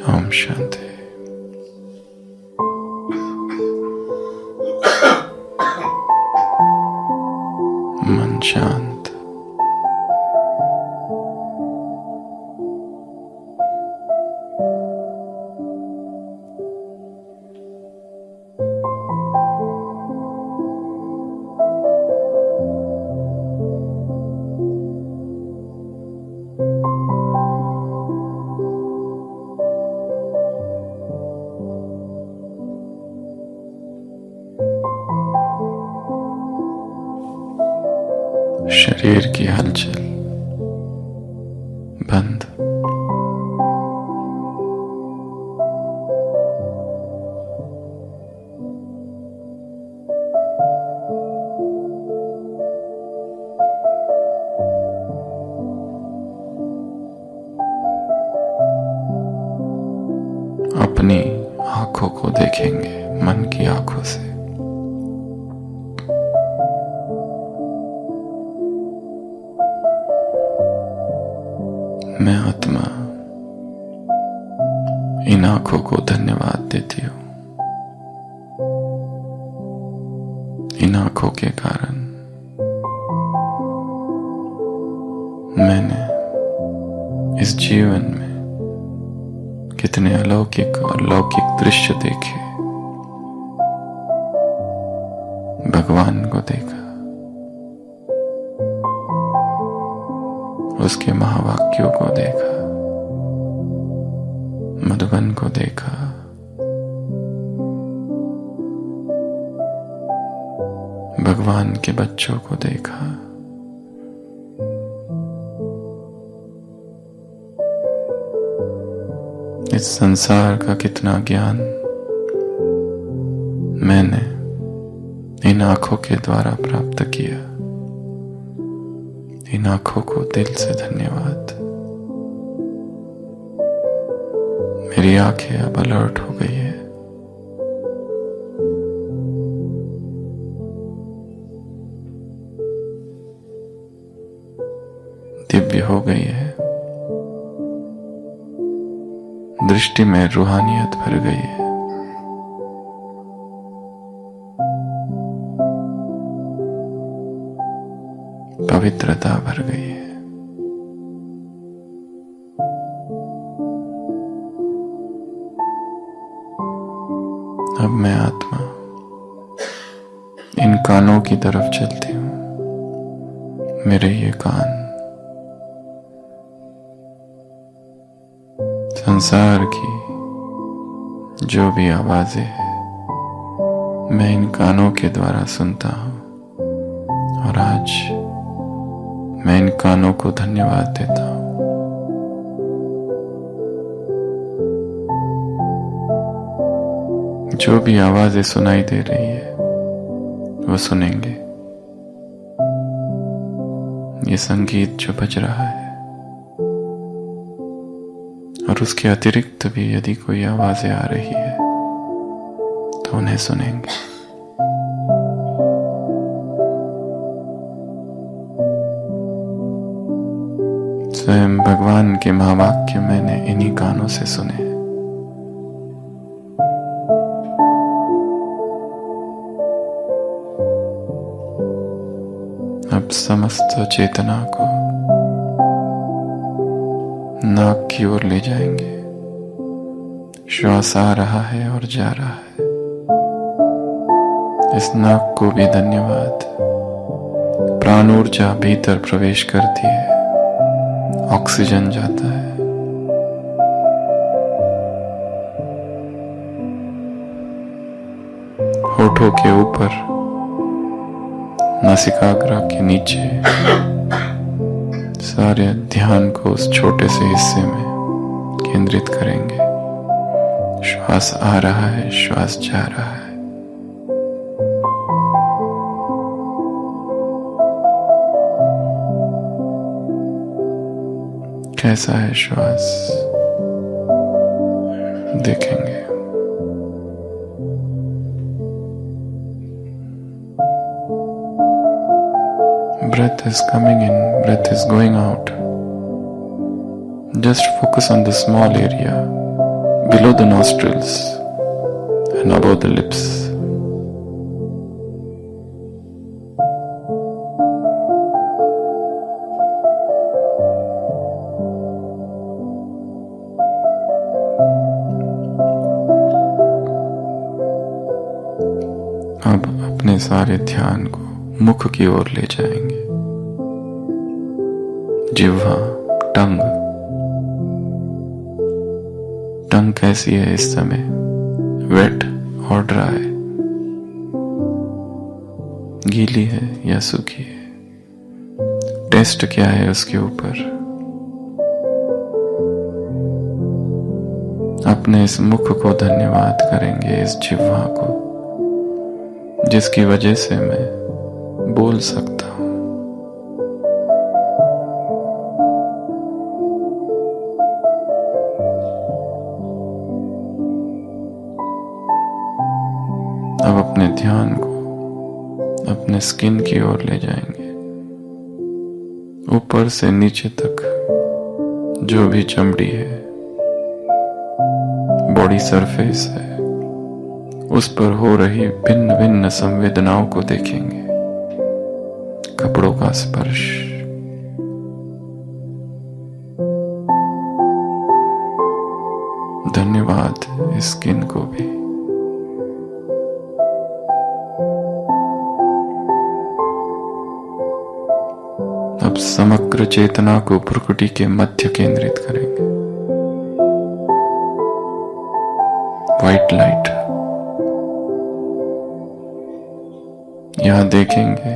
ओम शांति। मन शांत, शरीर की हलचल बंद। अपनी आंखों को देखेंगे मन की आंखों से। मैं आत्मा इन आंखों को धन्यवाद देती हूं। इन आंखों के कारण मैंने इस जीवन में कितने अलौकिक और लौकिक दृश्य देखे। भगवान को देखा, उसके महावाक्यों को देखा, मधुबन को देखा, भगवान के बच्चों को देखा। इस संसार का कितना ज्ञान मैंने इन आंखों के द्वारा प्राप्त किया। इन आंखों को दिल से धन्यवाद। मेरी आंखें अब अलर्ट हो गई है। दिव्य हो गई है। दृष्टि में रूहानियत भर गई है। पवित्रता भर गई है। अब मैं आत्मा इन कानों की तरफ चलती हूं। मेरे ये कान संसार की जो भी आवाजें हैं मैं इन कानों के द्वारा सुनता हूं। और आज मैं इन कानों को धन्यवाद देता हूं। जो भी आवाजें सुनाई दे रही है वो सुनेंगे। ये संगीत जो बज रहा है और उसके अतिरिक्त भी यदि कोई आवाजें आ रही है तो उन्हें सुनेंगे। स्वयं भगवान के महावाक्य मैंने इन्हीं कानों से सुने। अब समस्त चेतना को नाक की ओर ले जाएंगे। श्वास आ रहा है और जा रहा है। इस नाक को भी धन्यवाद। प्राण ऊर्जा भीतर प्रवेश करती है, ऑक्सीजन जाता है। होठों के ऊपर, नासिकाग्र के नीचे सारे ध्यान को उस छोटे से हिस्से में केंद्रित करेंगे। श्वास आ रहा है, श्वास जा रहा है। कैसा है श्वास देखेंगे। Breath is coming in, breath is going out. Just focus on the small area below the nostrils and above the lips. अब अपने सारे ध्यान को मुख की ओर ले जाएंगे। जिह्वा, टंग कैसी है इस समय, वेट और ड्राई, गीली है या सूखी है, टेस्ट क्या है उसके ऊपर। अपने इस मुख को धन्यवाद करेंगे, इस जिह्वा को, जिसकी वजह से मैं बोल सकता हूं। अब अपने ध्यान को अपने स्किन की ओर ले जाएंगे। ऊपर से नीचे तक जो भी चमड़ी है, बॉडी सरफेस है, उस पर हो रही भिन्न भिन्न संवेदनाओं को देखेंगे। कपड़ों का स्पर्श, धन्यवाद इस स्किन को भी। अब समग्र चेतना को प्रकृति के मध्य केंद्रित करेंगे। व्हाइट लाइट, यहां देखेंगे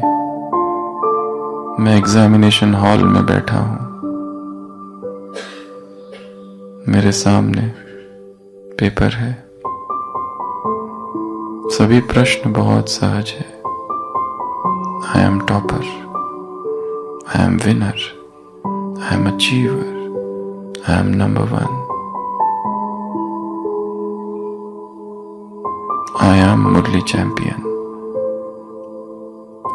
मैं एग्जामिनेशन हॉल में बैठा हूं। मेरे सामने पेपर है, सभी प्रश्न बहुत सहज है। I am topper, I am winner, I am achiever, I am number 1, I am Murli champion,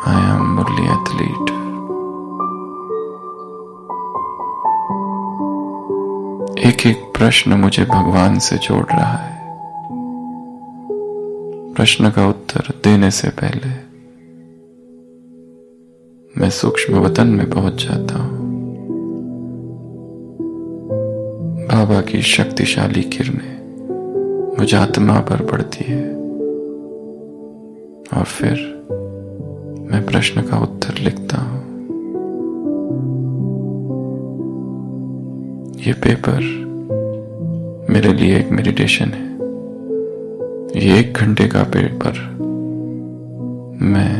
I am Murli athlete. एक एक प्रश्न मुझे भगवान से जोड़ रहा है। प्रश्न का उत्तर देने से पहले मैं सूक्ष्म वतन में पहुंच जाता हूं। बाबा की शक्तिशाली किरणें मुझ आत्मा पर पड़ती है और फिर मैं प्रश्न का उत्तर लिखता हूं। ये पेपर मेरे लिए एक मेडिटेशन है। ये 1 घंटे का पेपर मैं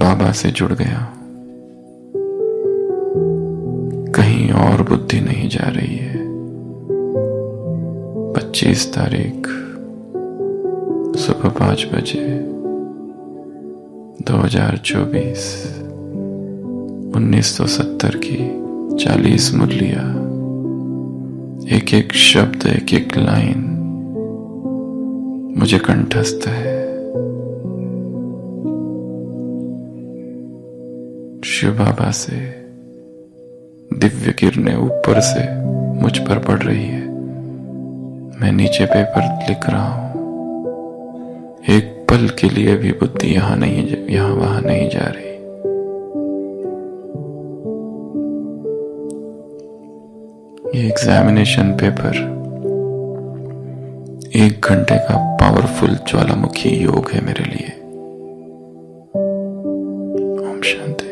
बाबा से जुड़ गया हूं। कहीं और बुद्धि नहीं जा रही है। 25 तारीख सुबह 5 बजे 2024, 1970 की 40 मुरलियां, एक एक शब्द, एक एक लाइन मुझे कंठस्थ है। शिव बाबा से दिव्य किरणें ऊपर से मुझ पर पड़ रही है। मैं नीचे पेपर लिख रहा हूं। एक पल के लिए भी बुद्धि यहां वहां नहीं जा रही। ये एग्जामिनेशन पेपर 1 घंटे का पावरफुल ज्वालामुखी योग है मेरे लिए। ओम शांति।